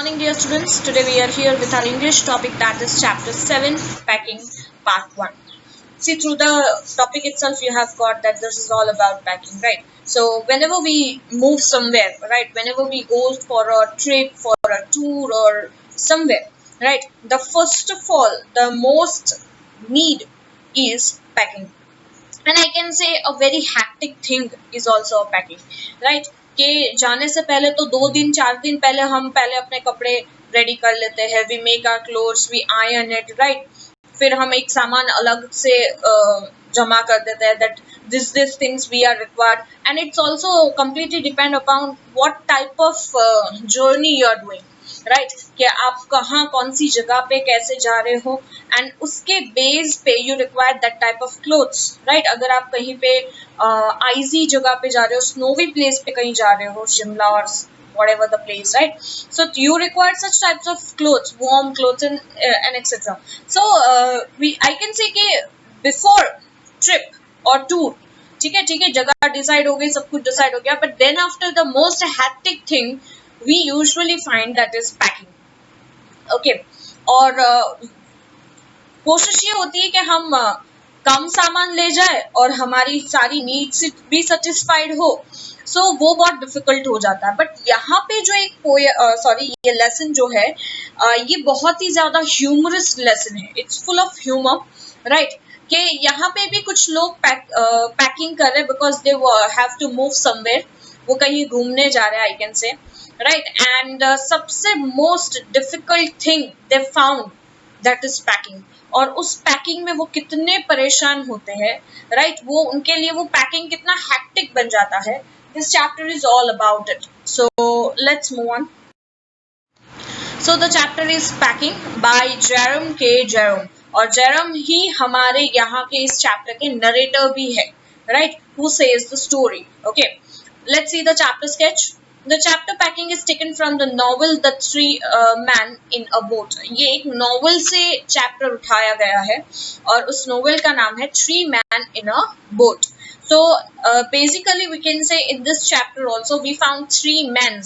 morning, dear students. Today we are here with our English topic, that is chapter 7, packing, part 1. See, through the topic itself, you have got that this is all about packing, right? So whenever we move somewhere, right, whenever we go for a trip, for a tour or somewhere, right, the first of all, the most need is packing. And I can say a very hectic thing is also a packing, right? कि जाने से पहले तो 2 दिन 4 दिन पहले हम पहले अपने कपड़े रेडी कर लेते हैं, we make our clothes, we iron it, right? फिर हम एक सामान अलग से जमा कर देते हैं that this things we are required, and it's also completely depend upon what type of journey you are doing, right? कि आप कहाँ कौन सी जगह पे कैसे जा रहे हो, एंड उसके बेस पे you require that type of clothes, right? अगर आप कहीं पे आइजी जगह पे जा रहे हो, स्नोवी प्लेस पे कहीं जा रहे हो, शिमला और whatever the place, right? So you require such types of clothes, warm clothes, and etc. So I can say कि before trip or tour, ठीक है, जगह डिसाइड हो गई, सब कुछ डिसाइड हो गया, but then after the most hectic thing we usually find that is packing. Okay, और कोशिश ये होती है कि हम कम सामान ले जाए और हमारी सारी नीड्स भी सेटिस्फाइड हो, सो वो बहुत डिफिकल्ट हो जाता है. बट यहाँ पे जो एक ये लेसन जो है, ये बहुत ही ज्यादा ह्यूमरस लेसन है. It's full of humour, right? कि यहाँ पे भी कुछ लोग पैकिंग कर रहे हैं because they have to move somewhere, वो कहीं घूमने जा रहे हैं, I can say, right? And सबसे most difficult thing they found that is packing. और उस पैकिंग में वो कितने परेशान होते हैं, राइट? वो उनके लिए वो पैकिंग कितना हैक्टिक बन जाता है. This chapter is all about it. So let's move on. So the chapter is packing by Jerome K Jerome, और जेरम ही हमारे यहाँ के इस चैप्टर के नरेटर भी है, right? Who says the story. Okay, let's see the chapter sketch. The chapter packing is taken from the novel The Three Man in a Boat. ये एक नॉवल से चैप्टर उठाया गया है और उस नॉवल का नाम है Three Man in a Boat. So basically we can say in this chapter also we found 3 men,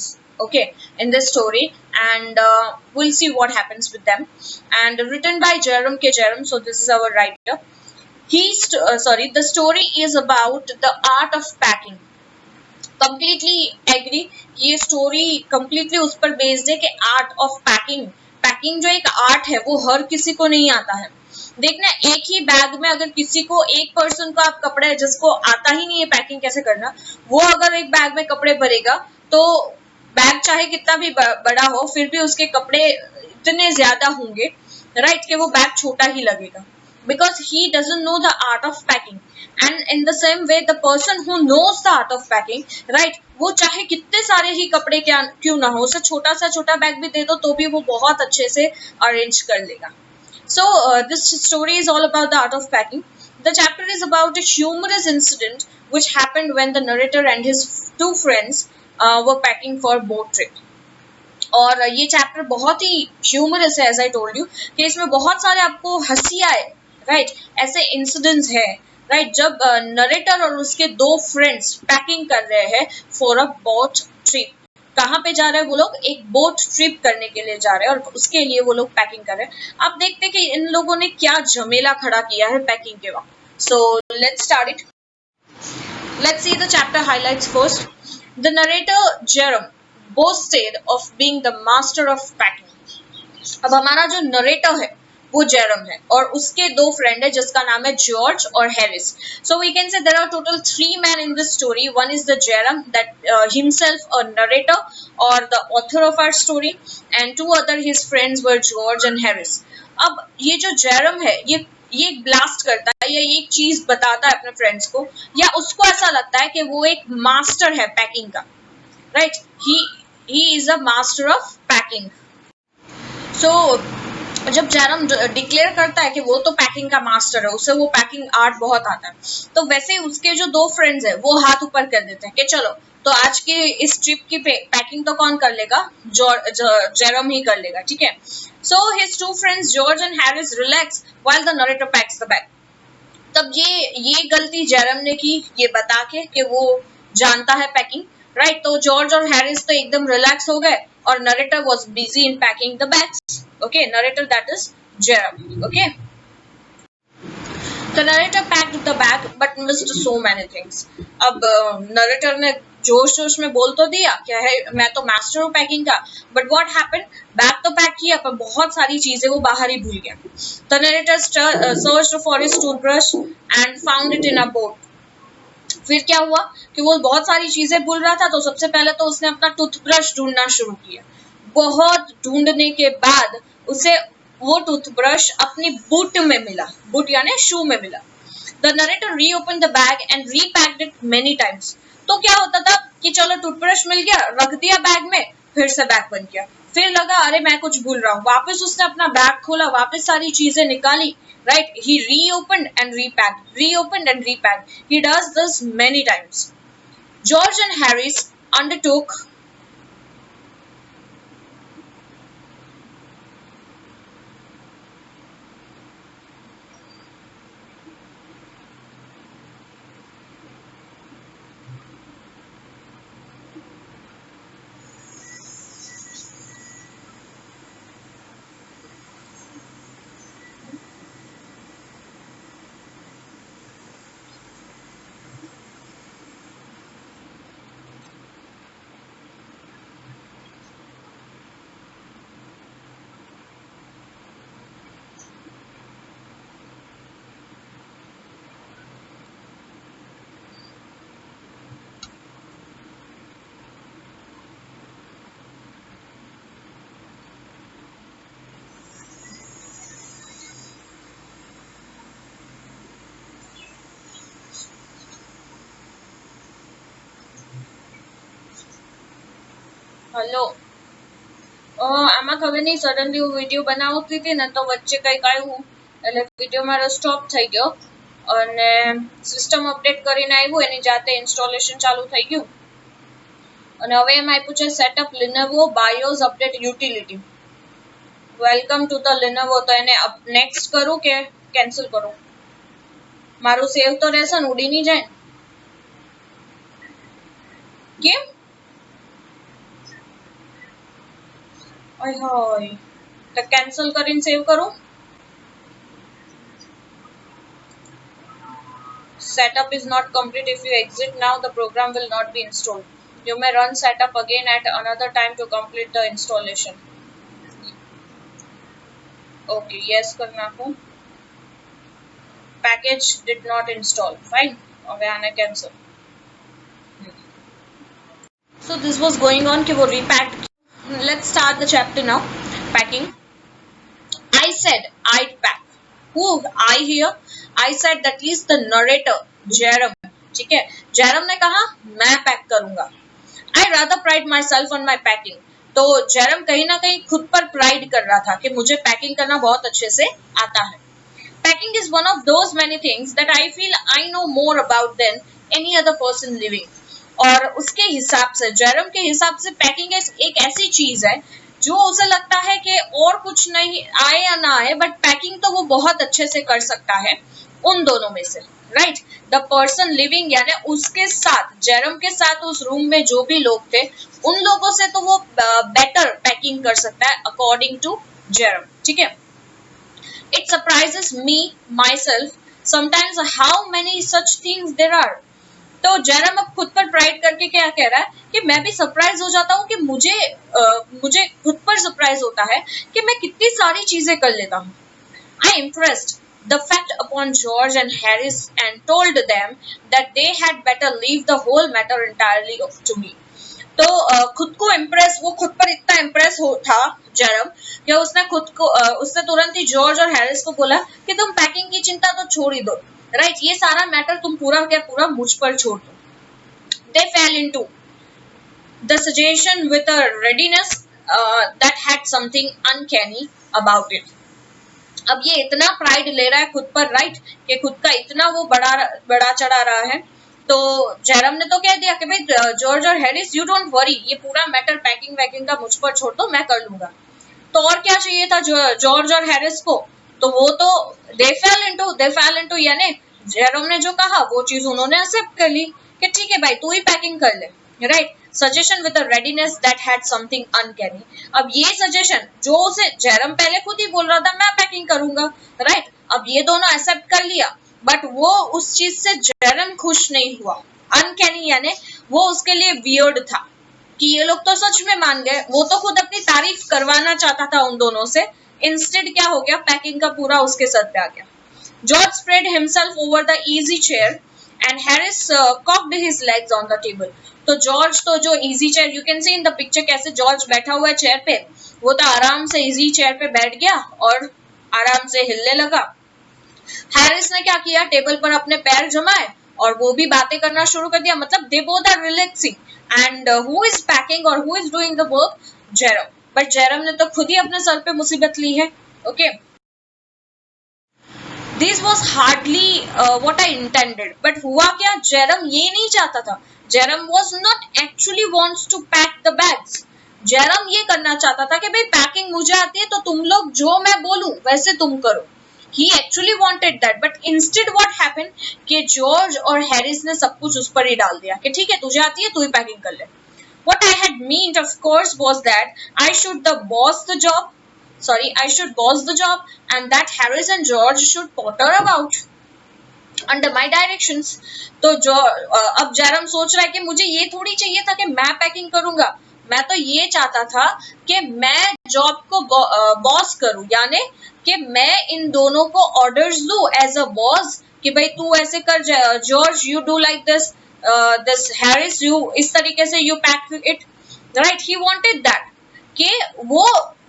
okay, in this story, and we'll see what happens with them. And written by Jerome K. Jerome, so this is our writer. The story is about the art of packing. Completely agree, ये story completely उस पर based है कि art of packing. Packing जो एक art है वो हर किसी को नहीं आता है. देखना, एक ही बैग में अगर किसी को, एक पर्सन को आप कपड़े, जिसको आता ही नहीं है पैकिंग कैसे करना, वो अगर एक बैग में कपड़े भरेगा तो बैग चाहे कितना भी बड़ा हो फिर भी उसके कपड़े इतने ज्यादा होंगे, राइट, कि वो बैग छोटा ही लगेगा, because he doesn't know the art of packing. And in the same way the person who knows the art of packing, right, वो चाहे कितने सारे ही कपड़े क्यों ना हो, उसे छोटा बैग भी दे दो तो भी वो बहुत अच्छे से अरेंज कर लेगा. So this story is all about the art of packing. The chapter is about a humorous incident which happened when the narrator and his 2 friends were packing for boat trip. और ये chapter बहुत ही humerus है, as I told you, कि इसमें बहुत सारे आपको हंसी आए, राइट, ऐसे इंसिडेंट्स है, राइट, जब नरेटर और उसके 2 फ्रेंड्स पैकिंग कर रहे हैं फॉर अ बोट ट्रिप. कहाँ पे जा रहे हैं वो लोग? एक बोट ट्रिप करने के लिए जा रहे हैं और उसके लिए वो लोग पैकिंग कर रहे हैं. आप देखते हैं कि इन लोगों ने क्या झमेला खड़ा किया है पैकिंग के वक्त. So let's start it. Let's see the chapter highlights first. The narrator Jerome boasted of being the master of packing. अब हमारा जो नरेटर है वो जेरम है और उसके 2 फ्रेंड है जिसका नाम है जॉर्ज और Harris. So we can say there are total 3 men in this story. One is the Jerome, that himself a narrator or the author of our story, and 2 other his friends were George and Harris. अब ये जो जेरम है ये blast करता है या एक चीज बताता है अपने फ्रेंड्स को, या उसको ऐसा लगता है कि वो एक मास्टर है पैकिंग का, right? he is a master of packing. So जब जेरम डिक्लेयर करता है कि वो तो पैकिंग का मास्टर है, उसे वो पैकिंग आर्ट बहुत आता है, तो वैसे उसके जो 2 फ्रेंड्स है वो हाथ ऊपर कर देते हैं कि चलो तो आज के इस ट्रिप की पैकिंग तो कौन कर लेगा? जेरम ही कर लेगा, ठीक है. So his 2 friends George and Harris relax while the narrator packs the bag. तब ये गलती जेरम ने की, ये बता के कि वो जानता है पैकिंग, राइट? तो जॉर्ज और हैरिस तो एकदम रिलैक्स हो गए or narrator was busy in packing the bags. Okay, narrator, that is Jerome. Okay, the narrator packed the bag but missed so many things. अब नरेटर ने जोश जोश में बोल तो दिया क्या है, मैं तो मास्टर हूँ पैकिंग का, बट व्हाट हैपेंड, बैग तो पैक किया पर बहुत सारी चीजें वो बाहर ही भूल गया. The narrator searched for his toothbrush and found it in a boat. फिर क्या हुआ कि वो बहुत सारी चीजें भूल रहा था, तो सबसे पहले तो उसने अपना टूथब्रश ढूंढना शुरू किया. बहुत ढूंढने के बाद उसे वो टूथब्रश अपनी बूट में मिला. बूट यानी शू में मिला. The narrator reopen the bag and repacked it many times. तो क्या होता था कि चलो टूथब्रश मिल गया, रख दिया बैग में, फिर से बैग बन गया. फिर लगा अरे मैं कुछ भूल रहा हूँ, वापस उसने अपना बैग खोला, वापस सारी चीजें निकाली. Right, he reopened and repacked. He does this many times. George and Harris undertook hello આમાં ખબર નહીં સડનલી હું વિડીયો બનાવતી હતી ને તો વચ્ચે કંઈક આવ્યું એટલે વિડીયો મારો સ્ટોપ થઈ ગયો અને સિસ્ટમ અપડેટ કરીને આવ્યું, એની જાતે ઇન્સ્ટોલેશન ચાલુ થઈ ગયું અને હવે એમ આપ્યું છે setup Lenovo BIOS update utility. Welcome to the Lenovo. તો એને નેક્સ્ટ કરું કે કેન્સલ કરું? મારું સેવ તો રહેશે ને, ઉડી નહીં જાય કેમ? હોય તો કેન્સલ કરીને સેવ કરું. Setup is not complete. If you exit now, the program will not be installed. You may run setup again at another time to complete the installation. Okay, yes कर नाखूं. Package did not install. Fine. હવે આને cancel. So this was going on कि वो repacked. Let's start the chapter now. Packing. I said I'd pack. Who? I here. I said that is the narrator, Jerome. ठीक है, Jerome ने कहा मैं pack करूंगा. I rather pride myself on my packing. तो Jerome कहीं ना कहीं खुद पर प्राइड कर रहा था कि मुझे पैकिंग करना बहुत अच्छे से आता है. Packing is one of those many things that I feel I know more about than any other person living. और उसके हिसाब से, जेरम के हिसाब से पैकिंग एक ऐसी चीज है जो उसे लगता है कि और कुछ नहीं आए या ना आए, बट पैकिंग तो वो बहुत अच्छे से कर सकता है उन दोनों में से. राइट, द पर्सन लिविंग यानी उसके साथ, जेरम के साथ उस रूम में जो भी लोग थे उन लोगों से तो वो बेटर पैकिंग कर सकता है अकॉर्डिंग टू जेरम. ठीक है. It surprises me myself sometimes how many such things there are. तो जेरम अब खुद पर प्राइड करके क्या कह रहा है कि मैं भी सरप्राइज हो जाता हूँ कि मुझे खुद पर सरप्राइज होता है कि मैं कितनी सारी चीजें कर लेता हूँ. I impressed the fact upon George and Harris and told them that they had better leave the whole matter entirely to me. तो खुद को इम्प्रेस, वो खुद पर इतना इम्प्रेस था जेरम कि उसने तुरंत ही जॉर्ज और हैरिस को बोला कि तुम पैकिंग की चिंता तो छोड़ ही दो. राइट, ये सारा मैटर तुम पूरा क्या पूरा मुझ पर छोड़ दो. They fell into the suggestion with a readiness that had something uncanny about it. अब ये इतना प्राइड ले रहा है खुद पर, राइट, कि खुद का इतना वो बड़ा चढ़ा रहा है. तो जेरम ने तो कह दिया कि भाई जॉर्ज और हैरिस यू डोंट वरी, ये पूरा मैटर पैकिंग वैकिंग का मुझ पर छोड़ दो, मैं कर लूंगा. तो और क्या चाहिए था जॉर्ज और हैरिस को? तो वो तो दे फेल इनटू यानी जेरम ने जो कहा वो चीज उन्होंने एक्सेप्ट कर ली कि ठीक है भाई तू ही पैकिंग कर ले. Right, suggestion with a readiness that had something uncanny. अब ये suggestion जो उसे जयराम पहले खुद ही बोल रहा था मैं पैकिंग करूंगा, राइट? अब ये दोनों एक्सेप्ट कर लिया, बट वो उस चीज से जयराम खुश नहीं हुआ. अनकैनी यानी वो उसके लिए वियर्ड था कि ये लोग तो सच में मान गए, वो तो खुद अपनी तारीफ करवाना चाहता था उन दोनों से. इंस्टेड क्या हो गया, पैकिंग का पूरा उसके सर पे आ गया. George spread himself over the easy chair and Harris cocked his legs on the table. तो जॉर्ज तो जो easy chair, you can see in the picture कैसे जॉर्ज बैठा हुआ है चेयर पे, वो तो आराम से इजी चेयर पे बैठ गया और आराम से हिलने लगा. हैरिस ने क्या किया, टेबल पर अपने पैर जमाए और वो भी बातें करना शुरू कर दिया. मतलब they both are relaxing and who is packing और who is doing the work, Jerome. But Jerome ने तो खुद ही अपने सर पे मुसीबत ली है. Okay, this was hardly what I intended. But हुआ क्या, जेरम ये नहीं चाहता था. Jerome was not actually wants to pack the bags. Jerome ये करना चाहता था कि भाई पैकिंग मुझे आती है तो तुम लोग जो मैं बोलूं वैसे तुम करो. He actually wanted that, but instead what happened कि जॉर्ज और हैरिस ने सब कुछ उस पर ही डाल दिया कि ठीक है तुझे आती है तू ही पैकिंग कर ले. What I had meant of course was that I should boss the job and that Harris and George should potter about under my directions. तो जो अब जेरम सोच रहा है कि मुझे ये थोड़ी चाहिए था कि मैं पैकिंग करूंगा, मैं तो ये चाहता था कि मैं जॉब को बॉस करूं, यानी कि मैं इन दोनों को ऑर्डर्स दूं एज अ बॉस कि भाई तू ऐसे कर, George you do like this, this Harris you इस तरीके से you pack it, right? He wanted that कि वो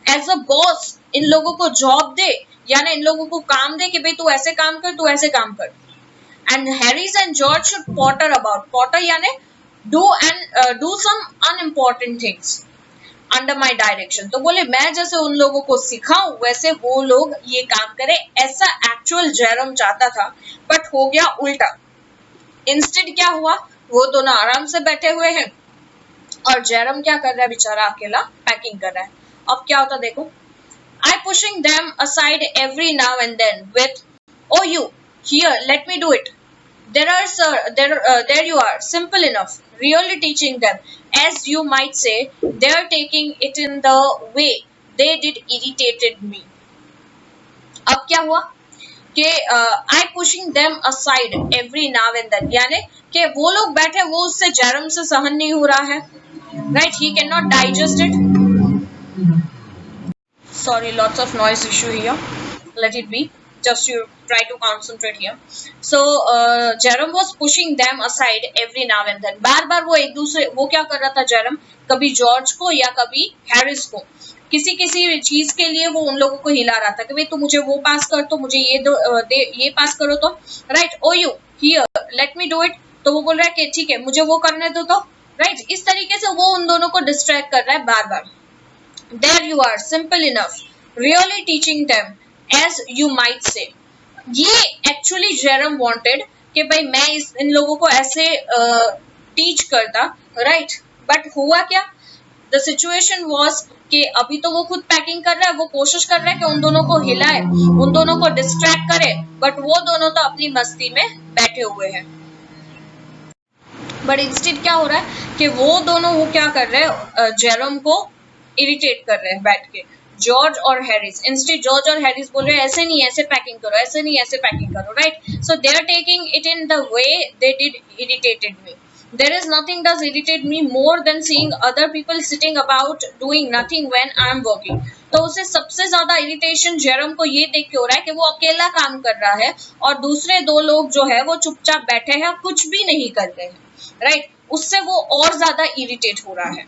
एज अ बॉस इन लोगों को जॉब दे, यानी इन लोगों को काम दे कि भाई तू ऐसे काम कर, तू ऐसे काम कर. And Harris and George should Potter about, Potter यानी do some unimportant things under my direction. तो बोले मैं जैसे उन लोगों को सिखाऊं वैसे वो लोग ये काम करें, ऐसा एक्चुअल जेरम चाहता था. बट हो गया उल्टा. इंस्टेड क्या हुआ, वो दोनों आराम से बैठे हुए हैं और जेरम क्या कर रहा है, बेचारा अकेला पैकिंग कर रहा है. अब क्या होता देखो, I pushing them aside every now and then with, oh you here let me do it. There you are, simple enough, really teaching them, as you might say. They are taking it in the way they did irritated me. अब क्या हुआ कि I pushing them aside every now and then, यानी कि वो लोग बैठे, वो उससे जेरम से सहन नहीं हो रहा है, right? He cannot digest it. Sorry, lots of noise issue here. Let it be. Just you try to concentrate here. So Jerome was pushing them aside every now and then. बार बार वो एक दूसरे, वो क्या कर रहा था जेरम, कभी जॉर्ज को या कभी हैरिस को, किसी किसी चीज के लिए वो उन लोगों को हिला रहा था कि भाई तू मुझे वो पास कर, तो मुझे ये दो, ये पास करो तो, right? Oh you here let me do it. तो वो बोल रहा है कि ठीक है मुझे वो करने दो तो, राइट? इस तरीके से वो उन दोनों को डिस्ट्रैक्ट कर रहा है बार बार. There you are, simple enough, really teaching them, as you might say. ये actually जेरम wanted कि भाई मैं इन लोगों को ऐसे टीच करता, राइट? बट हुआ क्या, द सिचुएशन वॉज कि अभी तो वो खुद पैकिंग कर रहा है, वो कोशिश कर रहा है कि उन दोनों को हिलाए, उन दोनों को डिस्ट्रैक्ट करे, बट वो दोनों तो अपनी मस्ती में बैठे हुए हैं. बट इंस्टेड क्या हो रहा है कि वो दोनों वो क्या कर रहे हैं, जेरम को इरिटेट कर रहे हैं बैठ के, जॉर्ज और हैरिस. इंस्टेड जॉर्ज और हैरिस बोल रहे हैं ऐसे नहीं ऐसे पैकिंग करो, ऐसे नहीं ऐसे पैकिंग करो, right? So they are taking it in the way they did irritated me. There is nothing does irritate me more than seeing other people sitting about doing nothing when I am working. तो उसे सबसे ज्यादा irritation Jeram को ये देख के हो रहा है कि वो अकेला काम कर रहा है और दूसरे दो लोग जो है वो चुपचाप बैठे हैं, कुछ भी नहीं कर रहे हैं, राइट? उससे वो और ज्यादा इरिटेट हो रहा है.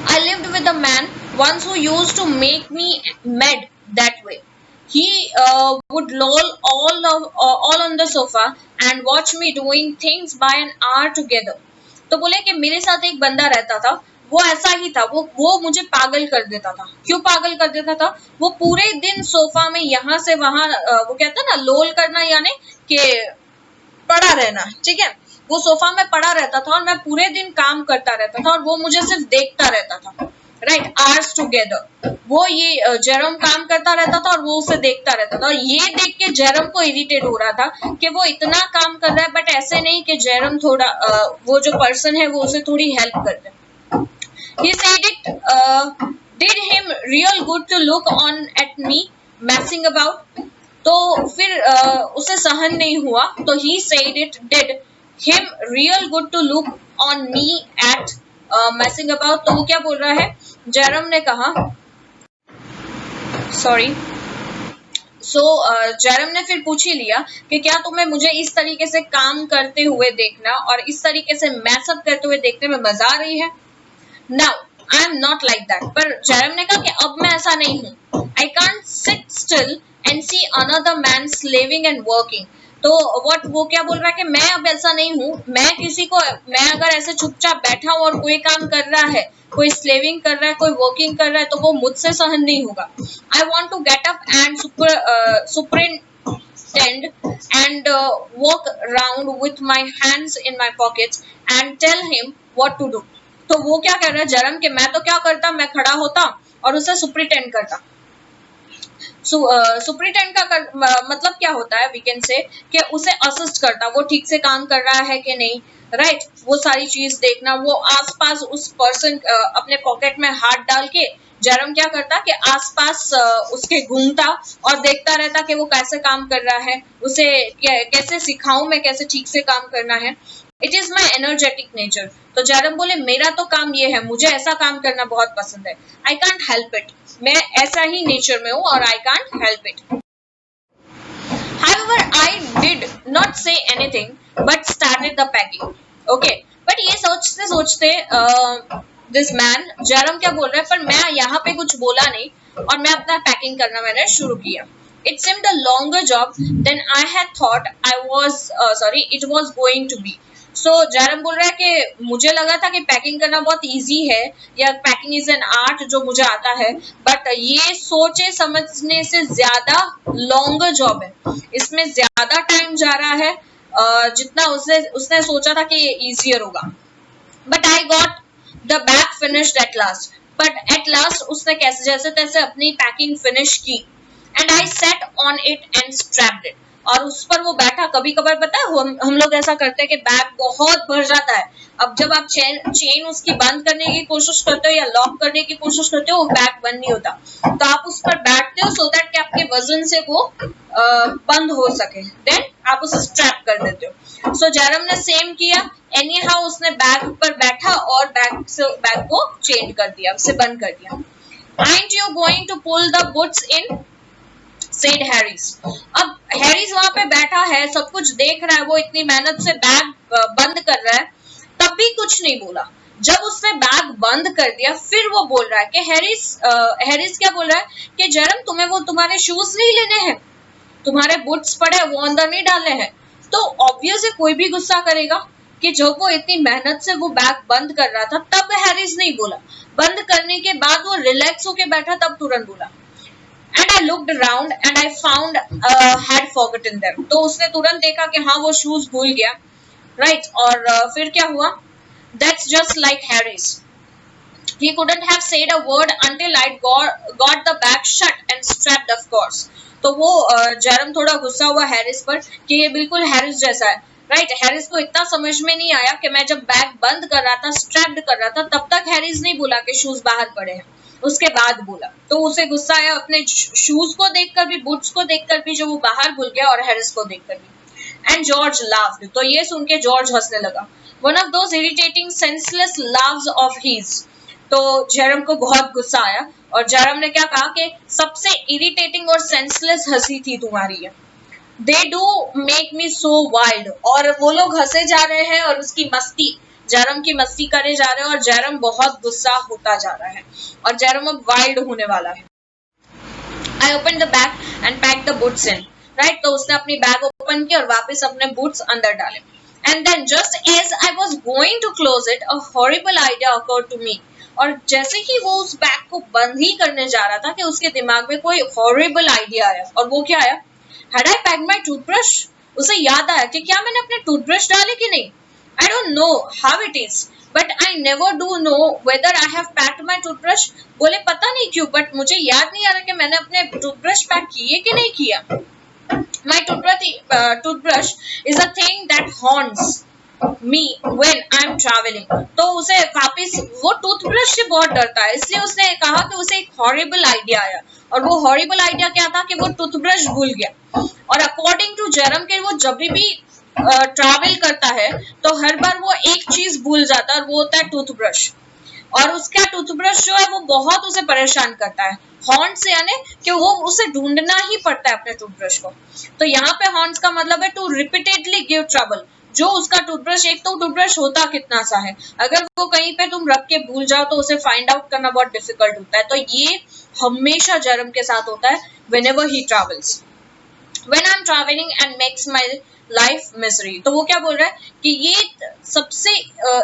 I lived with a man once who used to make me mad that way. He would loll all on the sofa and watch me doing things by an hour together. तो बोले कि मेरे साथ एक बंदा रहता था, वो ऐसा ही था, वो मुझे पागल कर देता था. क्यों पागल कर देता था? वो पूरे दिन सोफा में यहाँ से वहां, वो कहता ना लोल करना, यानी कि पड़ा रहना, ठीक है? वो सोफा में पड़ा रहता था और मैं पूरे दिन काम करता रहता था और वो मुझे सिर्फ देखता रहता था. Right, hours together. वो ये जेरम काम करता रहता था और वो उसे देखता रहता था, और ये देख के जेरम को इरिटेट हो रहा था कि वो इतना काम कर रहा है बट ऐसे नहीं कि जेरम थोड़ा वो जो पर्सन है वो उसे थोड़ी हेल्प कर दे। He said it did him real good to look on at me messing about. तो फिर उसे सहन नहीं हुआ, तो he said it did him real good to look on me at messing about। तो वो क्या बोल रहा है, जेरम ने कहा, सॉरी, जेरम ने फिर पूछ ही लिया कि क्या तुम्हें मुझे इस तरीके से काम करते हुए देखना और इस तरीके से मैसअप करते हुए देखने में मजा आ रही है। Now I am not like that. पर जेरम ने कहा कि अब मैं ऐसा नहीं हूं। I can't sit still and see another man slaving and working. तो वो क्या बोल रहा है कि मैं अब ऐसा नहीं हूं, मैं अगर ऐसे चुपचाप बैठा हूं और कोई काम कर रहा है, कोई स्लेविंग कर रहा है, कोई वर्किंग कर रहा है, तो वो मुझसे सहन नहीं होगा। I want to get up and superintend and walk around with my hands in my pockets and tell him what to do. तो वो क्या कर रहा है जेरम के, मैं तो क्या करता, मैं खड़ा होता और उसे सुपरिटेंड करता। सुपरिटेंड का मतलब क्या होता है, वी कैन से कि उसे असिस्ट करता, वो ठीक से काम कर रहा है कि नहीं, राइट, वो सारी चीज देखना। वो आसपास उस पर्सन अपने पॉकेट में हाथ डाल के जेरम क्या करता कि आसपास उसके घूमता और देखता रहता कि वो कैसे काम कर रहा है, उसे कैसे सिखाऊं मैं कैसे ठीक से काम करना है। It is my energetic nature. तो जेरम बोले मेरा तो काम ये है, मुझे ऐसा काम करना बहुत पसंद है। आई कांट हेल्प इट, मैं ऐसा ही नेचर में हूं और I can't help it. However, I did not say anything but started the packing. Okay, but ये सोचते सोचते this man जेरम क्या बोल रहा है, पर मैं यहाँ पे कुछ बोला नहीं और मैं अपना पैकिंग करना मैंने शुरू किया। It seemed a longer job than I had thought it was going to be. सो जेरम बोल रहा है कि मुझे लगा था कि पैकिंग करना बहुत इजी है या पैकिंग इज एन आर्ट जो मुझे आता है, बट ये सोचे समझने से ज्यादा लॉन्गर जॉब है, इसमें ज्यादा टाइम जा रहा है जितना उसने सोचा था कि ये इजियर होगा। But I got the bag finished at last. But at last उसने कैसे जैसे तैसे अपनी पैकिंग फिनिश की। And I set on it and strapped it. और उस पर वो बैठा। कभी कभार पता है हम लोग ऐसा करते हैं कि बैग बहुत भर जाता है, अब जब आप चेन उसकी बंद करने की कोशिश करते हो या लॉक करने की कोशिश करते हो, वो बैग बंद नहीं होता, तो आप उस पर बैठते हो सो दैट कि आपके वजन से वो बंद हो सके, देन आप उसे स्ट्रैप कर देते हो। सो जेरम ने सेम किया। एनी हाउ उसने बैग पर बैठा और बैग को चेन कर दिया, उसे बंद कर दिया। Aren't you going to pull the boots in? Said Harris. अब हैरिस वहां पे बैठा है, सब कुछ देख रहा है, वो इतनी मेहनत से बैग बंद कर रहा है, तब भी कुछ नहीं बोला। जब उसने बैग बंद कर दिया फिर वो बोल रहा है कि हैरिस क्या बोल रहा है कि जेरम तुम्हें वो तुम्हारे शूज नहीं लेने हैं, तुम्हारे बूट्स पड़े वो अंदर नहीं डालने हैं। तो ऑब्वियस है कोई भी गुस्सा करेगा कि जब वो इतनी मेहनत से वो बैग बंद कर रहा था तब हैरिस नहीं बोला, बंद करने के बाद वो रिलैक्स होके बैठा तब तुरंत बोला। And I looked around and I found had forgotten them. तो उसने तुरंत देखा कि हाँ वो शूज भूल गया, right? और फिर क्या हुआ? That's just like Harris. He couldn't have said a word until I got the bag shut and strapped, of course. तो वो जेरम थोड़ा गुस्सा हुआ हैरिस पर कि ये बिल्कुल हैरिस जैसा है, राइट? हैरिस को इतना समझ में नहीं आया कि मैं जब बैग बंद कर रहा था, स्ट्रैप्ड कर रहा था, तब तक हैरिस नहीं बोला कि शूज बाहर पड़े हैं, उसके बाद बोला। तो उसे गुस्सा आया अपने शूज को देखकर भी, बूट्स को देखकर भी जो वो बाहर भूल गया, और हैरिस को देखकर भी। And George laughed. तो ये सुन के जॉर्ज हंसने लगा। One of those irritating senseless laughs of his. तो जेरम को बहुत गुस्सा आया और जेरम ने क्या कहा कि सबसे इरिटेटिंग और सेंसलेस हंसी थी तुम्हारी है। They do make me so wild. और वो लोग हंसे जा रहे हैं और उसकी मस्ती, जेरम की मस्ती करे जा रहे हैं और जेरम बहुत गुस्सा होता जा रहा है और जेरम अब वाइल्ड होने वाला है। I opened the bag and packed the boots in. Right? तो उसने अपनी बैग ओपन की और वापस अपने बूट्स अंदर डाले। And then just as I was going to close it, a horrible idea occurred to me. और जैसे ही वो उस बैग को बंद ही करने जा रहा था कि उसके दिमाग में कोई horrible idea आया। और वो क्या आया? Had I packed my toothbrush? उसे याद आया कि क्या मैंने अपने टूथब्रश डाले कि नहीं? I don't know how it is, but I never do know whether I have packed my toothbrush. बोले पता नहीं क्यों, बट मुझे याद नहीं आ रहा कि मैंने अपने टूथब्रश पैक किए कि नहीं किया। My toothbrush is a thing that haunts me when I'm traveling। तो उसे वापस वो टूथब्रश से बहुत डरता है, इसलिए उसने कहा कि उसे एक हॉरिबल आइडिया आया, और वो हॉरिबल आइडिया क्या था कि वो टूथब्रश भूल गया। और अकॉर्डिंग टू जेरम के वो जब भी ट्रैवल करता है तो हर बार वो एक चीज भूल जाता है, और वो होता है टूथब्रश। और उसका टूथब्रश जो है वो बहुत उसे परेशान करता है। हॉर्न्स यानी कि वो उसे ढूंढना ही पड़ता है अपने टूथब्रश को। तो यहाँ पे हॉर्न्स का मतलब है टू रिपीटेडली गिव ट्रबल। जो उसका टूथब्रश, एक तो टूथब्रश होता कितना सा है, अगर वो कहीं पे तुम रख के भूल जाओ तो उसे फाइंड आउट करना बहुत डिफिकल्ट होता है। तो ये हमेशा जेरम के साथ होता है whenever he travels. When I'm traveling and makes my life misery. तो वो क्या बोल रहा है कि ये सबसे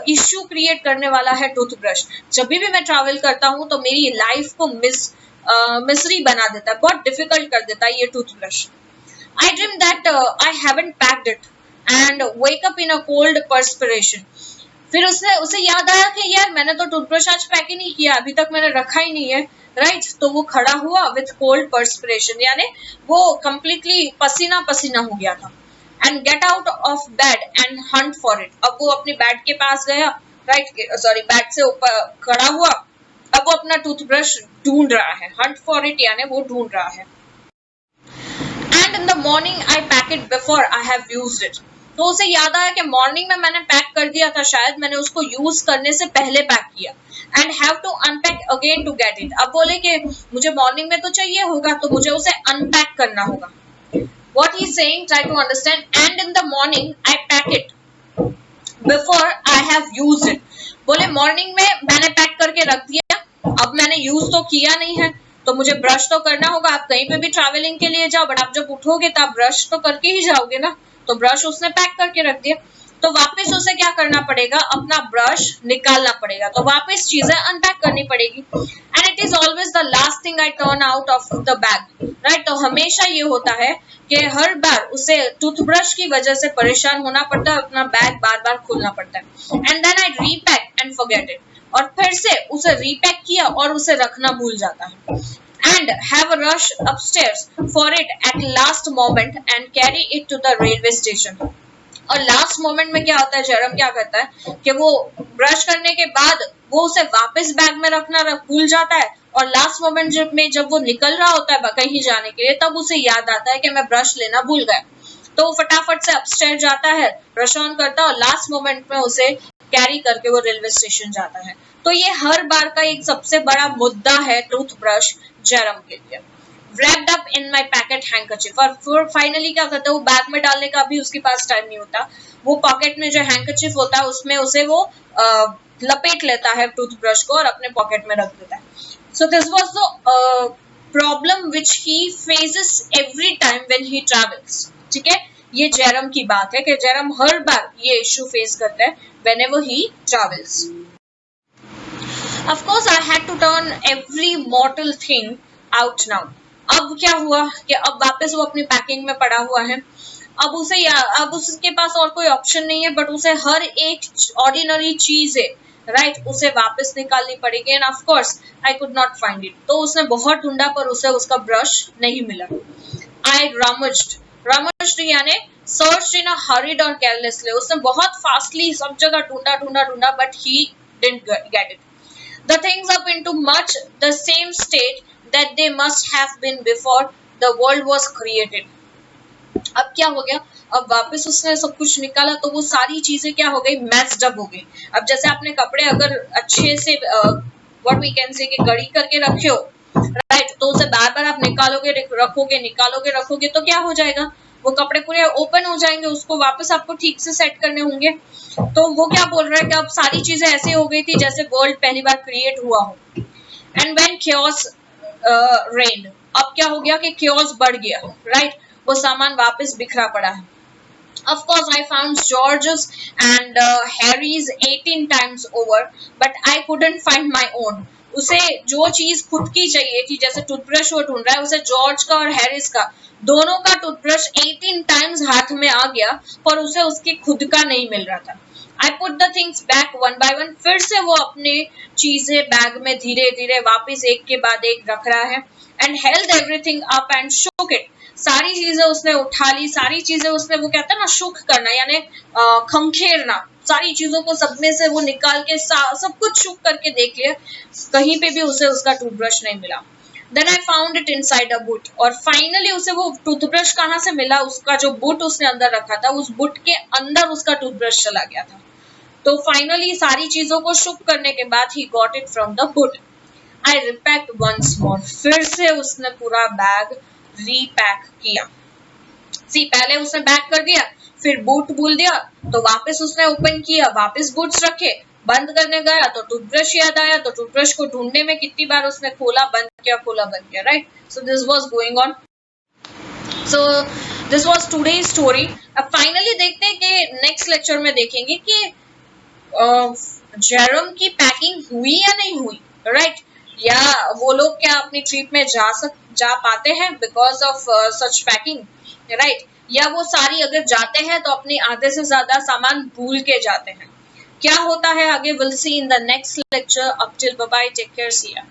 इश्यू क्रिएट करने वाला है टूथब्रश। जब भी मैं ट्रैवल करता हूँ तो मेरी लाइफ को मिजरी बना देता है, बहुत डिफिकल्ट कर देता है ये toothbrush. I dream that I haven't packed it and wake up in a cold perspiration. फिर उसे याद आया कि यार मैंने तो टूथब्रश आज पैक ही नहीं किया, अभी तक मैंने रखा ही नहीं है, राइट। तो वो खड़ा हुआ विथ कोल्ड पर्सपिरेशन, यानी वो कंप्लीटली पसीना पसीना हो गया था। And get out of bed and Hunt for it. अब वो अपने बेड के पास गया, राइट, सॉरी, बेड से ऊपर खड़ा हुआ, अब वो अपना टूथब्रश ढूंढ रहा है। हंट फॉर इट यानी वो ढूंढ रहा है। And in the morning I pack it before I have used it. तो उसे याद आया कि मॉर्निंग में मैंने पैक कर दिया था, शायद मैंने उसको यूज करने से पहले पैक किया। And have to unpack again to get it. अब बोले कि मुझे मॉर्निंग में तो चाहिए होगा, तो मुझे उसे अनपैक करना होगा। What he's saying, try to understand. And in the morning, I pack it before I have used it. बोले मॉर्निंग में मैंने पैक करके रख दिया, अब मैंने यूज तो किया नहीं है, तो मुझे ब्रश तो करना होगा। आप कहीं पे भी ट्रैवलिंग के लिए जाओ, बट आप जब उठोगे तो आप ब्रश तो करके ही जाओगे ना। तो ब्रश उसने पैक करके रख दिया, तो वापस उसे क्या करना पड़ेगा, अपना ब्रश निकालना पड़ेगा, तो वापस चीजें अनपैक करनी पड़ेगी। And it is always the last thing I turn out of the bag, right. तो हमेशा ये होता है कि हर बार उसे टूथब्रश की वजह से परेशान होना पड़ता है, अपना बैग बार बार खोलना पड़ता है। And then I repack and forget it. और फिर से उसे रीपैक किया और उसे रखना भूल जाता है। And have a rush upstairs for it at last moment and carry it to the railway station. और लास्ट मोमेंट में क्या होता है, जेरम क्या करता है कि वो ब्रश करने के बाद वो उसे वापस बैग में रखना भूल जाता है, और लास्ट मोमेंट में जब वो निकल रहा होता है कहीं जाने के लिए, तब उसे याद आता है कि मैं ब्रश लेना भूल गया। तो वो फटाफट से अपस्टेयर जाता है, ब्रश ऑन करता है, और लास्ट मोमेंट में उसे कैरी करके वो रेलवे स्टेशन जाता है। तो ये हर बार का एक सबसे बड़ा मुद्दा है टूथब्रश जेरम के लिए। wrapped up in my pocket handkerchief। और फिर फाइनली क्या करता है, वो बैग में डालने का भी उसके पास टाइम नहीं होता, वो पॉकेट में जो हैंकरचिफ होता है उसमें उसे वो लपेट लेता है टूथब्रश को और अपने पॉकेट में रख देता है। So this was the problem which he faces every time when he travels. ठीक है, ये जेरम की बात है कि जेरम हर बार ये इश्यू फेस करता है whenever he travels। Of course, I had to turn every mortal thing out now। अब क्या हुआ कि अब वापस वो अपनी पैकिंग में पड़ा हुआ है। अब उसके पास और कोई ऑप्शन नहीं है, बट उसे हर एक ऑर्डिनरी चीज है, राइट, उसे वापस निकालनी पड़ेगी। End of course I could not find it. तो उसने बहुत ढूंढा पर उसे उसका ब्रश नहीं मिला। आई रमज्ड यानी सर्च इन अ हरीड और केयरलेसली। उसने बहुत फास्टली सब जगह ढूंढा, but he didn't get it. The things up into much the same state that they must have been before the world was created। अब क्या हो गया, अब वापस उसने सब कुछ निकाला तो वो सारी चीजें क्या हो गई, मैच्ड अप हो गई। अब जैसे आपने कपड़े अगर अच्छे से व्हाट वी कैन से कि गड़ी करके रखे हो, राइट, तो उसे बार बार आप निकालोगे रखोगे तो क्या हो जाएगा, वो कपड़े पूरे ओपन हो जाएंगे, उसको वापस आपको ठीक से सेट करने होंगे। तो वो क्या बोल रहा है कि अब सारी चीजें ऐसे हो गई थी जैसे वर्ल्ड पहली बार क्रिएट हुआ हो। एंड व्हेन chaos reigned, अब क्या हो गया कि chaos बढ़ गया, राइट, वो सामान वापस बिखरा पड़ा है। Of course, I found George's and Harry's 18 times over, but I couldn't find my own। उसे जो चीज खुद की चाहिए थी, जैसे टूथब्रश वो ढूंढ रहा है, उसे जॉर्ज का और हैरिस का दोनों का टूथब्रश 18 टाइम्स हाथ में आ गया, पर उसे उसके खुद का नहीं मिल रहा था। I put the things back one by one. फिर से वो अपने चीजें बैग में धीरे धीरे वापस एक के बाद एक रख रहा है. And held everything up and shook it. सारी चीजें उसने उठा ली, सारी चीजें उसने, वो कहता है ना शुक करना, यानी खंखेरना, सारी चीजों को सब में से वो निकाल के सब कुछ शुक करके देख लिया. कहीं पे भी उसे उसका टूथब्रश नहीं मिला. Then I found it inside a boot. और फाइनली उसे वो टूथब्रश कहाँ से मिला? उसका जो बुट उसने अंदर रखा था, उस बुट के अंदर उसका टूथब्रश चला गया था. तो फाइनली सारी चीजों को शुक करने के बाद ही got it from the boot. I repacked once more. फिर से उसने पूरा बैग रीपैक किया. सी, पहले उसने बैक कर दिया, फिर बूट भूल दिया, तो वापस उसने ओपन किया, वापस बूट्स रखे, बंद करने गया तो टूथब्रश याद आया, तो टूथब्रश को ढूंढने में कितनी बार उसने खोला बंद किया, right. So this was going on. So this was today's story. अब फाइनली देखते हैं कि नेक्स्ट लेक्चर में देखेंगे कि जेरम की पैकिंग हुई या नहीं हुई, राइट. या वो लोग क्या अपनी ट्रिप में जा पाते हैं because of such packing, right. या वो सारी अगर जाते हैं तो अपने आधे से ज्यादा सामान भूल के जाते हैं. क्या होता है आगे, will see in the next lecture. Up till bye bye, take care, see या.